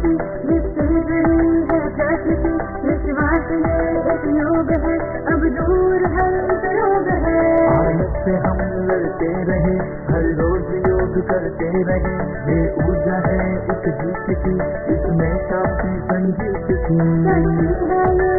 प्रकृति, निश्चित नहीं है प्रकृति, विश्वास ये एक योग है, अब दूर है वियोग है। आलस से हम लड़ते रहे, हर रोज योग करते रहे, ये ऊर्जा है इस जीत की, इसमें काफी संगीत की। सही है ये